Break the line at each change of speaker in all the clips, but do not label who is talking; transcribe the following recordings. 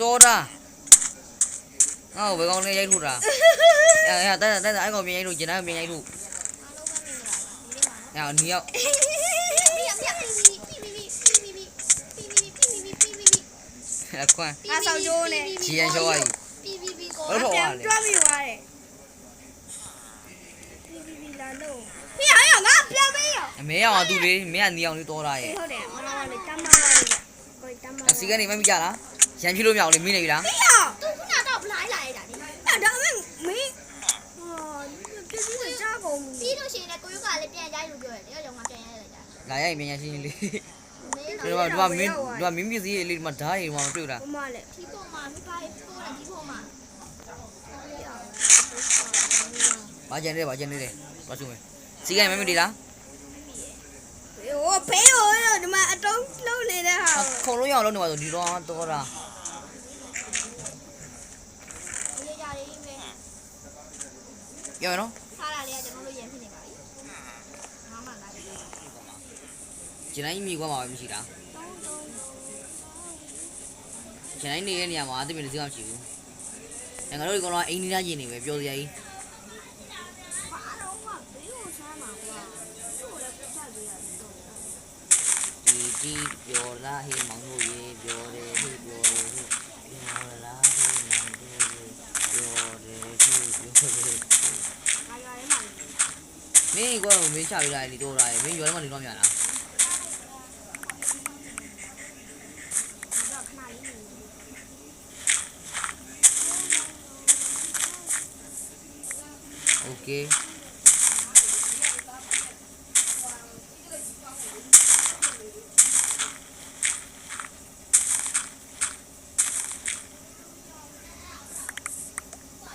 တော်တာငါ့ကိုဘယ်ကောင်နဲ့ရိုက်ထုတ်တာတဲ့အဲ့ကောင်မြင်ရိုက်ထုတ်ကျင်တိုင်းမြင်ရိုက်ထုတ်အဲ့နီရောက်အခွန်း
အားဆောင်ကျိုးနဲ့
ချီရန်ရှောရည်
ဘာလို့ပြန်တွားပြီးသွားတယ်လာလို့ဖေးရငါပြန်မေးရ
အမေအောင်သူလေးမင်းကနီအောင်လေးတော်တာရဲ့
ဟုတ်တယ်မမလေးတမ်းမာလေးကိုတမ်းမာ
စီကနေမမိကြလားရန်ဖြစ်လို့မရအောင်လေမင်းနေပြီလား
ဖေးရသူခုနတော့ဖလိုက်လာရတာလေအဲ့ဒါမင်းမင်းပြည့်စုံကြကုန်ပြီးလို့ရှိရင်လည်းကိုရုပ်ကလည်းပြန်ရိုက်လို့ပြောရတယ်ရောငါပြန်ရိုက်လိုက်တာ
လာရိုက်မြန်ရရှင်းလေးဒီမှာမင်းပစ္စည်းလေးဒီမှာဓာတ်ရီမှာတွေ့လား
မမလေးဒီပေါ်မှာမိပါပိုးတယ်ဒီပေါ်မှာ
ဘာကျန်နေလဲဘာစုမယ်စီကနေမမိသေးလား
ဟိုဖေးဟိုဒီမှာအတုံးလုံးနေတဲ့ဟာ
ခုံလုံးရအောင်လုပ်နေပါဆိုဒီတော့တော်တာရမယ်နော်
စားတာလေးကကျွန်တော်တို့ရန်ဖြစ်နေပါပြီငါမှလာတယ်
ကျန်တိုင်းမိကွာမှာပဲမရှိတာကျန်တိုင်းနေတဲ့နေရာမှာအသိမြင်တစ်စကားမရှိဘူးငါတို့ဒီကောင်တော့အိမ်နီးသားရင်နေပဲပြောစရာကြီးဒီပြောလာဟေးမောင်တို့ရေပြောတယ်ဟေးပြောတယ်ဟေးပြောလာဟေးမောင်တို့ရေပြောတယ်ဟေးပြောတယ်မင်းကွာမင်းချပြလိုက်ဒီတော့လာရေမင်းရွာထဲမှာနေတော့မြန်လားโอเค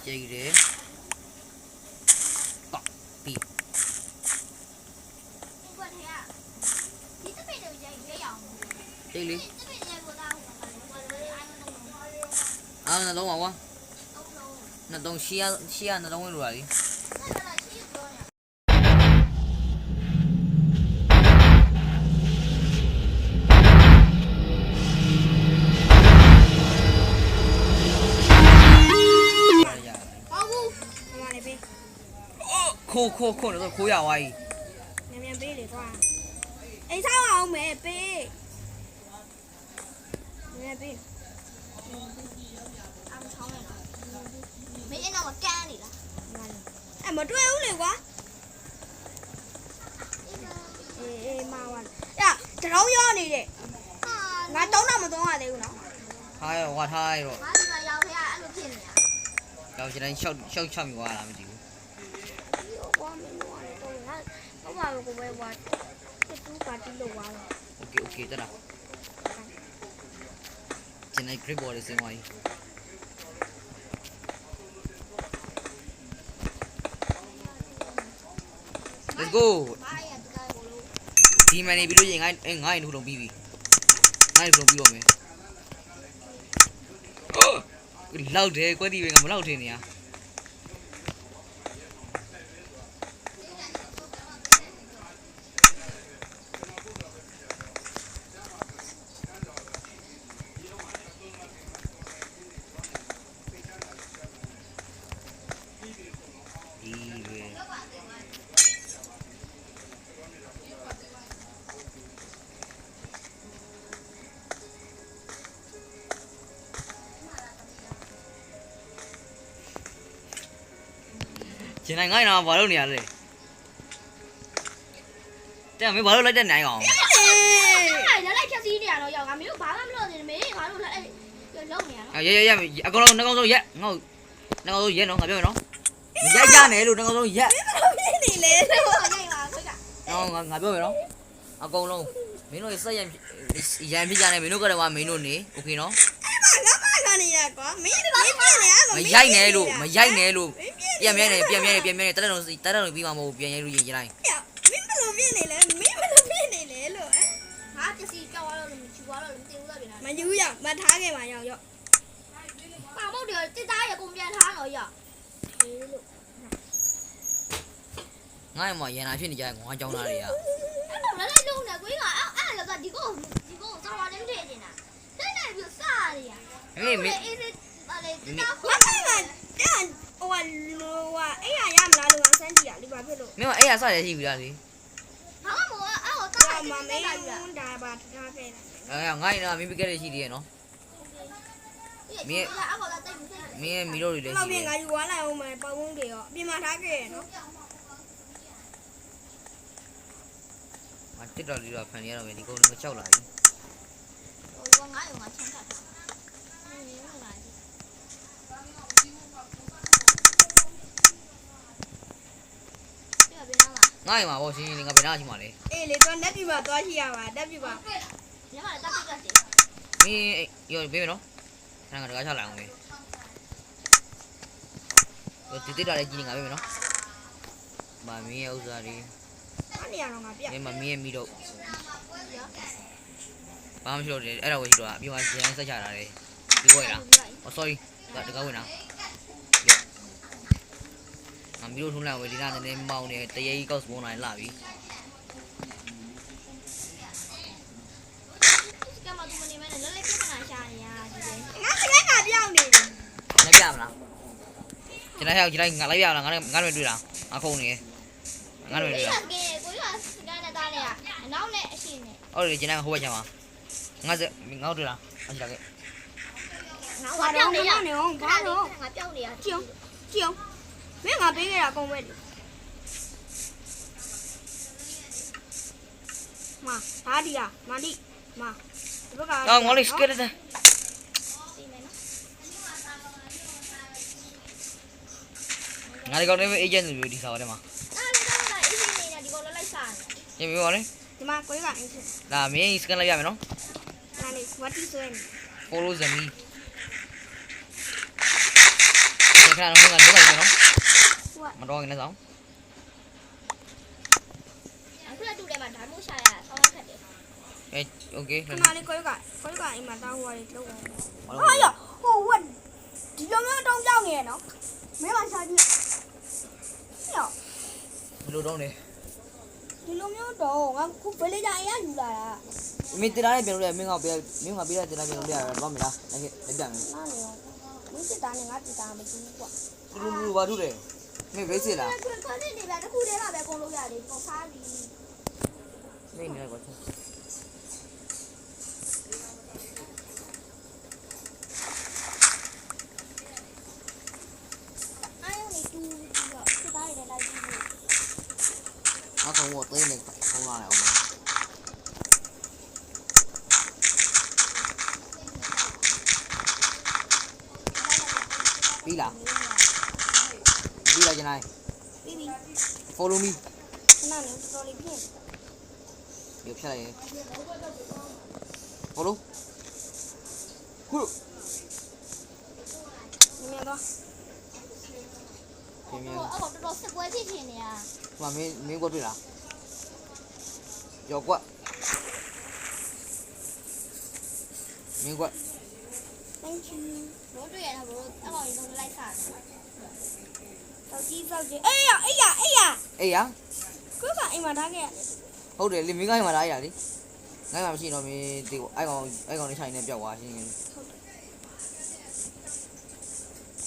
ကြည့်တယ်ပေါ့ပြီကြည့်လေအားနှလုံးပါကွာနှလုံးရှီယာနှလုံးဝင်လို့ပါလေခိုးတော့ခိုးရဝိုင်း
မြန်ပေးလေကွာအိမ်ဆောက်အောင်မယ်ပေးမြန်ပေးအောင်ချောင်းရတော့မင်းအဲ့တော့ကန်းနေလားအဲ့မတွေ့ဘူးလေကွာအေးမာဝါအဲ့တရောင်းရောနေတယ်ငါတုံးတော့မသုံးရသေးဘူးနော်
ထားရဝါထားရတော့
ငါဒီမှာရောက်ခဲ့အဲ့လိုဖြစ်နေတာ
ရောက်ချင်တိုင်းရှောက်ချမိသွားတာမသိဘူး
ဘာလို့ကိုပဲဝါတူပါတီလို့ဝါတော့
Okay တလားကျန်တဲ့ grip board စင်ဝိုင်း Let's go ဒီမနေပြီးလို့ရင်ငါ့ထုံပြီးပြီငါ့ထုံပြီးတော့မယ်လောက်တယ်ကွက်တီပဲငါမလောက်ထင်နေရကျန်နိုင်ငါ့နာဘာလို့နေရလဲတဲ့မင်းဘာလို့လိုက်တဲ့နိုင်ကောင်
အဲ့လိုက်ဖြတ်စည်းနေရတော့ရောက်ငါမင်းတို့ဘာမှမလုပ်နေမင်းငါတို့လိုက်လုံနေရနော်
ရအကောင်လုံးနှကောင်ဆုံးရက်ငါ့နှကောင်ဆုံးရက်နော်ငါပြောမယ်နော်ရိုက်ကြနေလို့နှကောင်ဆုံးရက်
ဖြစ်နေလေလို့ရိုက်ပါခွက်က
ငါပြောမယ်နော်အကောင်လုံးမင်းတို့စက်ရန်ဖြစ်ကြနေမင်းတို့ကတော့မင်းတို့နေโอเคနော်
ငါနေရကွာမင်းပြနေရ
မရိုက်နဲ့လို့ပြန်မြဲနေတက်တော့ပြီးမှမဟုတ်ပြန်ရိုက်လို့ရင်ကြတိုင်း
မင်းဘယ်လိုပြနေလဲမင်းဘယ်လိုပြနေလဲလို့ငါပစ္စည်းကြောက်ရတော့မချူရတော့မတင်ဘူးလားပြန်မယူရမထားခဲ့ပါရောက်ပါမဟုတ်တယ်တစ်သားရကုန်ပြန်ထားတော့ရောက်အေးလို့
ငါ့မှာရန်နာဖြစ်နေကြတယ်ငါကြောင်းသားတွေက
အဲ့တော့လိုက်လုံးနေကိုကအဲ့ကဒီကိုစာဝါနဲ့ထည့်နေတာတဲ့ပြီးစရရ
မေမေ
အေးစစ်ပါလေတာဟိုကတဲ့ဟိုကအဲ့ရရမလားလို့ဆန်းကြည့်ရလေဘာဖြစ်လို့
မင်းကအဲ့ရစတယ်ရှိပြီလားလေ
ဘာမှမဟုတ်အဲ့ဟိုတာမမေးဘူးဒါပါထားခဲ့တာ
ငါ့ရင်တော့မင်းပြခဲ့တဲ့ရှိသေးရဲ့နော်မင်းရဲ့မီတို့တွေလည်း
တော့
ရှိ
ပြင်
တယ်
ငါယူသွားလိုက်အောင်မယ်ပေါဝုန်းတွေရောပြင်မာထားခဲ့ရနော်
ငါတစ်တော်လေးတော့ဖန်ရတော့မယ်ဒီကုန်းကကြောက်လာပြီ
ဟိုငါယူငါချမ်းသာတာ
ငါ့ရင်မှာပေါ့ရှင်ငါဘယ်နာရှိမှာလဲ
အေးလေတော့လက်ပြပါသွားရှိရပါတက်ပြပါညမတက်ပြကစီ
မင်းရောဘေးမနော်ငါတကားချလိုက်အောင်လေဒီတစ်တော်လေးကြီးနေငါဘေးမနော်မမင်းရဲ့ဥစ္စာတွေ
အဲ့နေရတော့ငါပြ
မင်းမမင်းရဲ့မိတော့ဘာမှမရှိတော့တယ်အဲ့ဒါကိုရှိတော့အပြင်မှာကျန်ဆက်ချတာလေဒီကွယ်လားအော် sorry တကားဝင်လားငါမီတို့ထုံးလိုက်ဝယ်ဒီနာနည်းနည်းမောင်းနေတရေကြီးကောက်စပုံးနိုင်လာပြီ
ကမတူမနေမဲနဲ့လက်လက်ပြဿနာရှာနေရဒီလေငါပြောင်းနေတယ်
လက်ပြမလားကျွန်တော်ဟဲ့ကျွန်တော်ငါလိုက်ပြမလားငါတို့တွေ့လားငါခုံနေငါတို့တွေ့လား
ကိုကြီးကစကန်နဲ့တားနေရအနောက်နဲ့အရှိနဲ့
ဟုတ်တယ်ကျွန်တော်ဟိုဘက်ချမ်းပါငါတို့တွေ့လားအရှိလာခဲ့
ငါပြောင်းနေရနေအောင်ဘာလို့ငါပြောင်းနေရကြည့်အောင်မင်းငါပေးခဲ့တာအကုန်ပဲလေမဒါဒီကမဒီမဒီဘက်က
အော်ငါလေးစကက်တဲ့ငါဒီကောင်လေးအေဂျင့်တွေဒီစားပါတယ်မှာ
အဲ့ဒါလည်းအေးနေနေဒီကောလိုက်စားနေ
ပြင်ပြပါလေ
ဒီမှာကိုကြီးကအေးစစ်
ဒါမင်းစကန်လိုက်ရမယ်နော်
ဒါလေးဝတ်တီဆွဲနေ
follow the me ဒီခါတော့ငါတို့ကနော်မတော်ကနေဆောင်
အခုလည်းတူတယ်မှာဓာတ်မို့ရှာရဆောင်းခက်တယ်
โอเค
ခဏလေးကိုကြီးကအိမ်မှာတောင်းဟွာလေးလုံးအောင်ဟာရဟိုဝတ်ဒီလိုမျိုးတောင်းကြောက်နေရနော်မင်းမရှာကြည့်ဟေ့
ဘယ်လိုတော့လဲ
ဒီလိုမျိုးတော့ငါခုဘယ်လေကြအိမ်ရယူလာတာ
မင်းတရားနဲ့ပြန်လို့ရမင်းကပေးတဲ့တရားပြန်လို့ရတော့မလားလက်ပြန်မယ်
နားနေရောမင်းစစ်တာနဲ့ငါစစ်တာမကြည့်ဘူးကွာ
လူဘာတို့လဲမင်းဘိတ်စစ်လား
ခွန်းနေနေပါတခုတည်းကပဲကုန်လို့ရတယ်ပုံဖားပြီး
မင်းနေကွာ
အားရုံနေတူပြီးတော့စစ်သားတွေလိုက်ကြည့်လို့
ငါကောင်တော့တင်းနေခေါင်းလာတယ်အောင်ပြီးလားကျွန်တော်
ပြီးပြီ
follow me
ခဏနေတော်လေးဖြစ်
ဒီဖြတ်လိုက်ရင် follow ခု
မြင်တော့
ပြင်
ဟိုအော်တော်စစ်ပွဲဖြစ်နေရ
မမင်းကွက်တွေ့လားရောကွက်မင်းကွက်
thank you ဘိုးတွေ့ရတော့ဘိုးအကောင်ကြီးလုံးလိုက်စားတော့ကြီးစောက်ကြီးအေးရ
အေးရ
ကိုကအိမ်မှာထားခဲ့ရတယ်
ဟုတ်တယ်လေမင်းကမှလာရလေငါမှမရှိတော့မင်းဒီအိုက်ကောင်လေးဆိုင်နေပြောက်သွားရှင်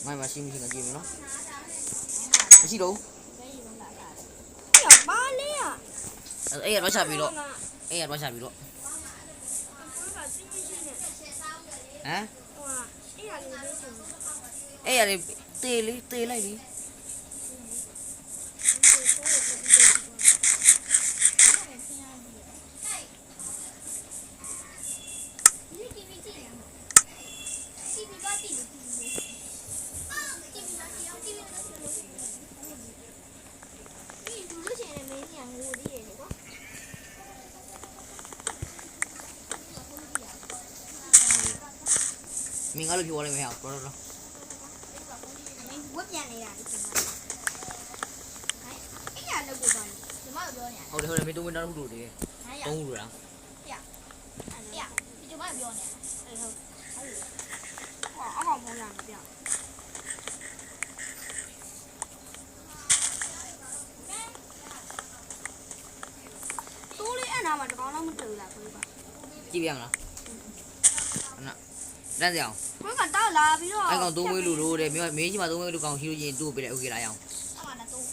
ငါမှရှိမရှိငါကြည့်မယ်နော်မရှိတော့
အေးပါလေရ
အေးရတော့ချပြီးတော့အေးရတော့ချပြီးတော့ဟမ်
ဟိုအေးရလေးလေးချင်း
အေးရလေတေးလိုက်လေ မင်းကလည်းပြောလိုက်မယ်ဟာတော်တော်
ဝက်ပြန်နေရတယ်ဒီမှာအေးရလောက်ကိုပါဒီမှာပြောနေရ
ဟုတ်တယ်မင်းတို့ဝင်တော့လို့တည်း
ဟာရ
တုံးလို့လား
အေးရဒီမှာပြောနေအဲ့ဟုတ်ဟာအကောင်မောင်းလာမပြောတိုးလေးအဲ့နာမှာတကောင်တော့မတူလားကိုကြီးပါ
ကြည့်ပြရမလားဟုတ်နော်လမ်းစအောင်
ကိုကတော့လာပြီးတော့
အဲ့ကောင်သုံးမွေးလူလို့တဲ့မင်းကြီးမှာသုံးမွေးလူကောင်ရှိလို့ချင်းတို့ပေးလိုက်โอเคလားအောင်
အဲ့မှာတော့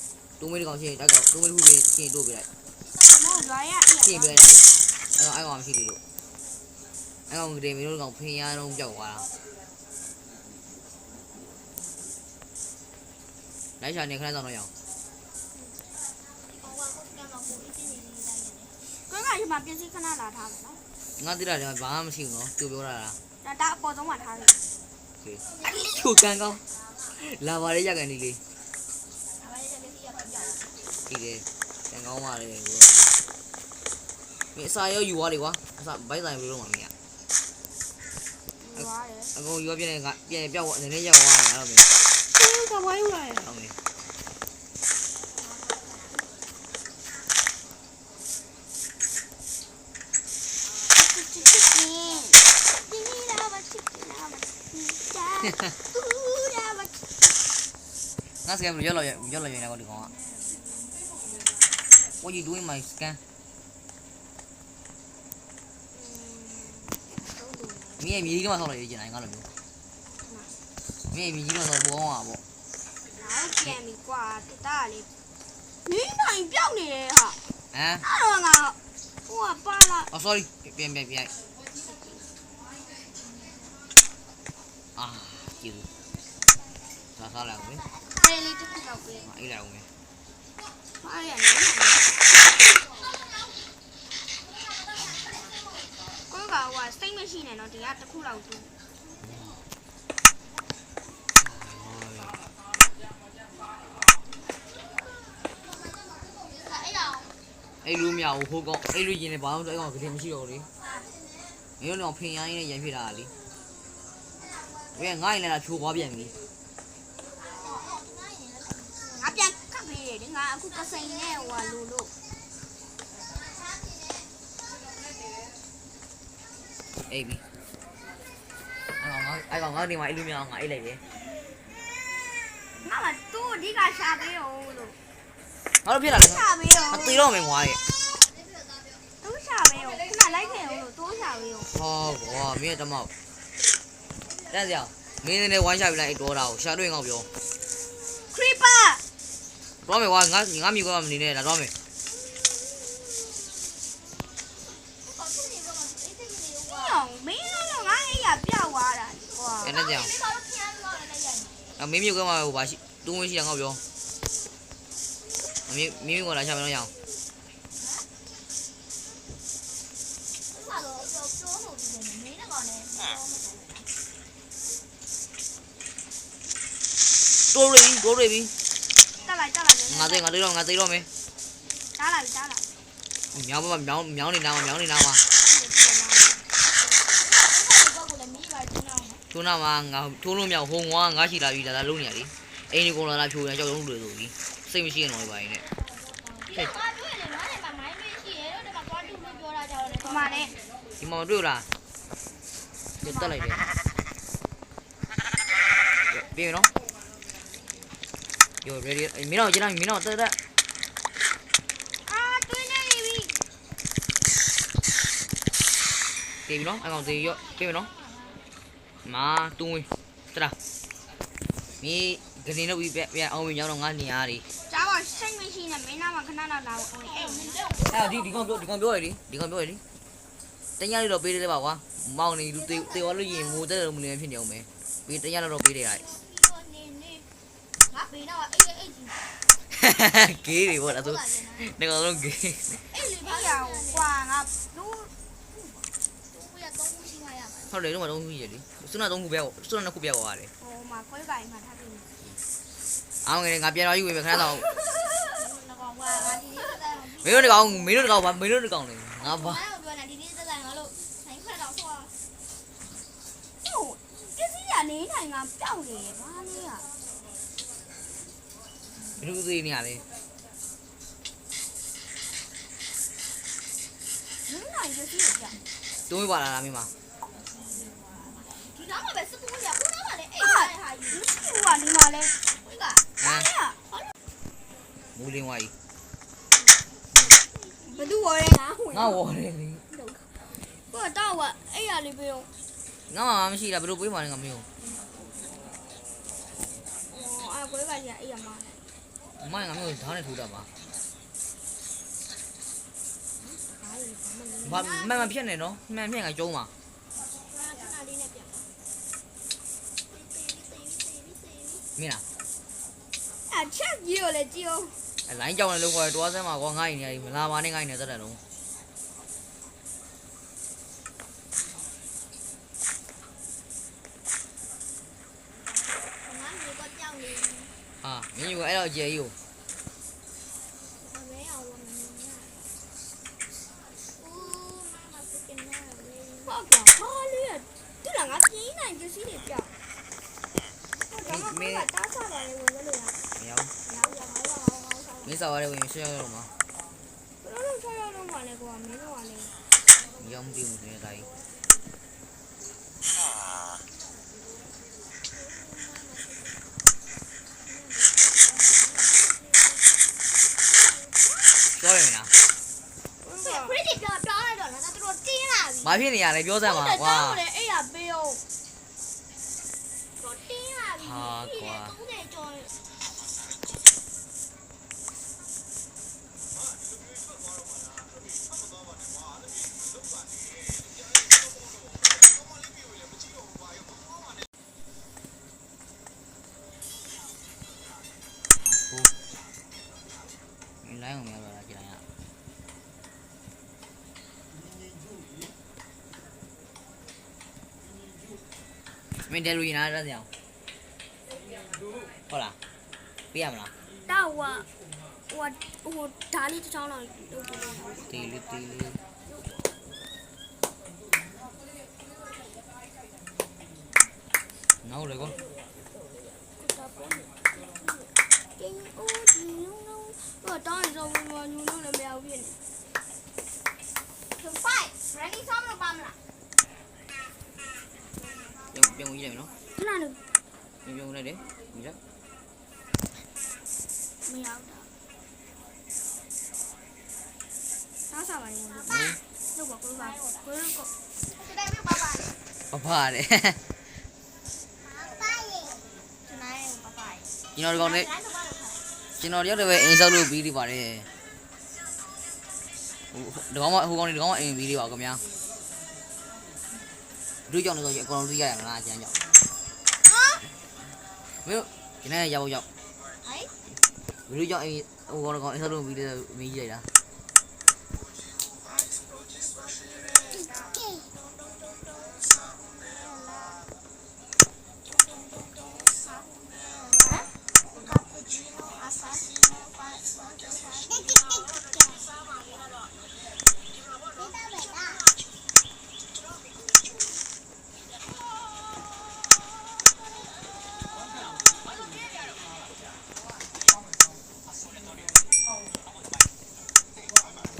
သုံးမွေးလူကောင်ရှိရင်အဲ့ကောင်သုံးမွေးလူချင်းချင်းတို့ပေးလိုက်
မောင်ရွာရ
ချင်းပေးလိုက်အဲ့ကောင်မရှိသေးလို့အဲ့ကောင်ကတည်းကမင်းတို့ကောင်ဖင်ရတော့ကြောက်သွားတာလိုက်ရှာနေခဏဆောင်တော့ရအောင်
ကိုကဒီမှာပြင်စီခဏလာထားမယ်နော်
ငါတိတာလည်းဘာမှမရှိဘူးနော်ကြိုပြောတာလား
ဒါအပေါ်ဆုံးမှာထားတယ်
โอเคချိုကန်ကောင်းလာပါလေရကန်ဒီလေးဒီလေကန်ကောင်းပါလေဟိုမင်းအစာရောယူသွားလေကွာအစာဘိုက်ဆိုင်ပြီးတော့မှမင်း
ရွာတယ်
အကုန်ရောပြင်းနေကပြန်ပြောက်အနေနဲ့ရောက်သွားတယ်အဲ့လိုမျိုး
ကဝိုင်းရွာရ
ဟုတ်မယ် ငါစကန်မရောက်လာနေကောဒီကောင်က What you doing my scan မင်းမြေကြီးကမှဆောက်လိုက်ရကျင်နိုင်ငါလိုမျိုးမင်းမြေကြီးကဆောက်ဘောင်းอ่ะပေါ့
နောက်ပြန်ပြီကွာတတလေးနင်းနိုင်ပြောက်နေတယ်ဟာ
ဟမ်
အဲ့တော့ငါဟိုကပါလာ
Oh sorry ပြန်အာကြည့်စားလာအောင်
လေလေးတစ်ခုတော့ပေး
အေးလာအောင်
ပါရနေကိုကဟိုစိတ်မရှိနဲ့နော်ဒီကတစ်ခုလောက်သူ အဲ့လိုမြောက်ဟိုကောင်အဲ့လိုရင်လည်းဘာလို့အဲ့ကောင်ကလေးမရှိတော့လေမင်းတို့ဖင်ရိုင်းနဲ့ရန်ဖြစ်တာလေဘယ်ငါ့ရင်လည်းဖြိုးသွားပြန်ပြီငါပြန်ခတ်ပေးတယ်ငါအခုကစိန်နဲ့ဟိုလိုလို့အေးပြီအဲ့ကောင်ငါဒီမှာအဲ့လိုမြောက်ငါအိတ်လိုက်တယ်ငါကသူ့အဓိကရှာပေးအောင်လို့ငါတို့ဖြစ်လာတယ်ရှာပေးအောင်အသေးတော့မယ်ငွားရဲ့သူ့ရှာပေးအောင်ခဏလိုက်ခဲ့အောင်လို့သူ့ရှာပေးအောင်ဟောကွာမင်းတမောက်တက်စရာမင်းနဲ့ဝိုင်းရှာပြလိုက်တော်တာကိုရှာတွေ့ငေါ့ပြောခရီပါတော့မယ်ကွာငါမြေကွာမနေနဲ့လာတော့မယ်မင်းတော့ငါအိယာပြောက်သွားတာကွာအဲ့နဲ့ကြောင်မင်းမြေကွာမှာဟိုပါရှိတူးဝင်ရှိရငေါ့ပြောမင်းကလာရှာမလို့ရအောင်တိုးရပြီတက်လိုက်ငါသိတော့မယ်တားလာမြောင်းနေတာမှာထိုးနာမှာငါထိုးလို့မြောက်ဟိုငွားငါရှိလာပြီလာလုံးနေရလေအိမ်ဒီကောင်လာဖြိုရကြောက်လုံးတွေဆိုပြီးစိတ်မရှိရင်တော့ပါရင်နဲ့ဒီမှာတွေ့လားတက်လိုက်တယ်ပြေနော် Yo ready မင်းတော့ကျလာမင်းတော့တက်အာတွင်းနေပြီပြေပြီနော်အကောင်သေးရောပြေပြီနော်မာတွင်းတရာမီးကနေတော့ပြအောင်မြောင်းတော့ငါနေရသည်ကြားပါစိတ်မရှိနဲ့မင်းနာမှာခဏလောက်လာအောင်အဲ့ဒီကောင်ပြောရည်ဒီကောင်ပြောရည်တညလေးတော့ပေးတယ်ပါကွာမောင်နေလူတေဝါလို့ရင်မိုးတဲ့လူလည်းဖြစ်နေအောင်မယ်ပြီးတညတော့ပေးတယ်လိုက်ငါပေးတော့အေးဂေးတွေပေါ့လားသူနေကောင်လုံးဂေးအေးလေဘာရအောင်ကွာငါတို့ရတော့ရှိမှရမှာဟုတ်တယ်တော့မတော့ရှိရလေစွန်းတော့ခုပဲစွန်းတော့ခုပဲကွာလေဟိုမှာခွဲပိုင်မှာထားပြီးအောင်ငယ်ငါပြန်တော့ယူပြီခဏတော့မင်းတို့တကောင်လေငါဘာဒီနေ့တက်လိုက်ငါလို့ဆိုင်ခွက်တော့ဆောဟုတ်ပြစီရနေနိုင်ငါပြောက်နေဘာလဲอ่ะဘယ်လိုသေးနေရလဲနင်းနိုင်ရစီရကြတွန်းပါလားမင်းမဒီနားမှာပဲစကူးရခုနားမှာလေအဲ့ဟာကြီးစကူးကဒီမှာလဲဟုတ်ကဟမ်မူလင်းဝါကြီးဘယ်သူဝေါ်လဲငါဝေါ်တယ်လေကိုတော့အဲ့ရလေးပြော
ငါမှမရှိတာဘယ်လိုပေးမှလဲငါမျိုး
အာကွဲကကြီးအဲ့ရမှာ
မငါမျိုးဓာတ်နဲ့ထိုးတာပါဘာမဖြစ်နေနော်မှန်ငါကျုံးပါ
ခဏလေးနဲ့ပြန်
မင်းလား
အချက်ကြီးကိုလည်းကြည့်အောင်
လိုင်းကြောင်လည်းလို့ခေါ်တယ်တွားစမ်းမှာကွာငါ့ရင်နေမလာပါနဲ့ငါ့ရင်နေသက်တယ်လုံး
ငါမျိုးကကြောက်နေ
ဟာမင်းယူအဲ့တော့အကျယ်ကြီးကို
မင်းအောင်ဝင်နေဦးမမစကင်နာဟုတ်ကဲ့ဟာလေးတူလာငါပြင်းနိုင်ပစ္စည်းတွေပြောက်မင်းတားစားပါလေဝင်လို့ရ
မရောက်မင်းစားရတဲ့ဝင်ရှေ့ရောက်တော့မှာ
ဘယ်လိုဆက်ရတော့မှလဲကွာမင်းတို့ကလည်း
မရောက်မသိဘူးနေတာကြီးပြောရမလား
ခရစ်ပြောင်းလိုက်တော့လားတော်တင်းလာပြီ
ဘာဖြစ်နေရလဲပြောစမ်းပါကွာ
တော့လေအဲ့ရပေးအောင်တော်တင်းလာပြီ30ကျော်
လိုင်းအောင်များတော့လားကြည့်လိုက်ရမင်းတယ်လူရင်နားရတဲ့အောင်ဟုတ်လားပြရမလား
တော့ဟိုဓာလေးတစ်ချောင်းလောက်လုပ်ပြီးတော့
တီလီတီလီနောက်လေကော
ကင်းအိုးဒီလုံးတော့တောင်းရင်တော့ညူလို့လည်းမရဘူးဖြစ်နေသူပိုက် ready ဆောင်းလို့ပါမလား
ပြုံးကြီးလိုက်နော်
ခဏနေ
ပြုံးလိုက်တယ်ဒီလား
မရဘူးတောင်းစားပါလေလို့ပါကိုပါကိုရကိုတိုင်ပြပါပါ
ပပတယ်
ပါရေတနိုင်ပါပါ
ကျွန်တော်ဒီကောင်နဲ့ကျွန်တော်ရောက်တယ်ပဲအိမ်ဆောက်လို့ပြီးနေပါတယ်ဟိုဒီကောင်ဟိုကောင်ဒီကောင်အိမ်ပြီးနေပါခင်ဗျာလူကြောင့်လည်းဆိုရင်အကောင်လုံးသိရရမလားအကျန်းကြောင့်
ဟာ
မင်းဒီနေ့ရောက်ရောက်
ဟိုင်း
လူကြောင့်အိမ်ဟိုကောင်အိမ်ဆောက်လို့ပြီးနေမင်းကြီးလိုက်တာ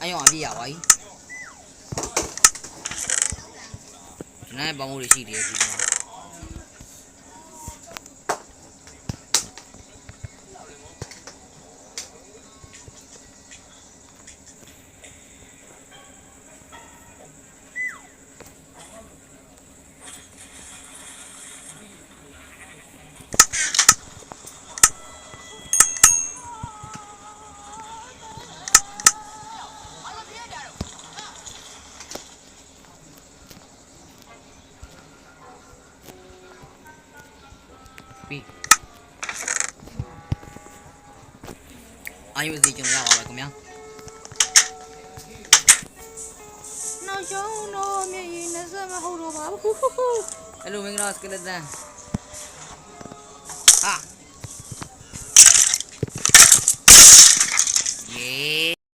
အဲ့ရောအပြည့်ရပါ යි ဒီနေ့ပေါင်းမှုတွေရှိတယ်ဒီမှာပြီးအာယူစီကျွန်တော်ရပါပဲခင်ဗျာနောက်ဆုံးတော့မြေကြီးနဲ့စမဟုတ်တော့ပါဘူးအဲ့လိုမင်္ဂလာစကလက်တန်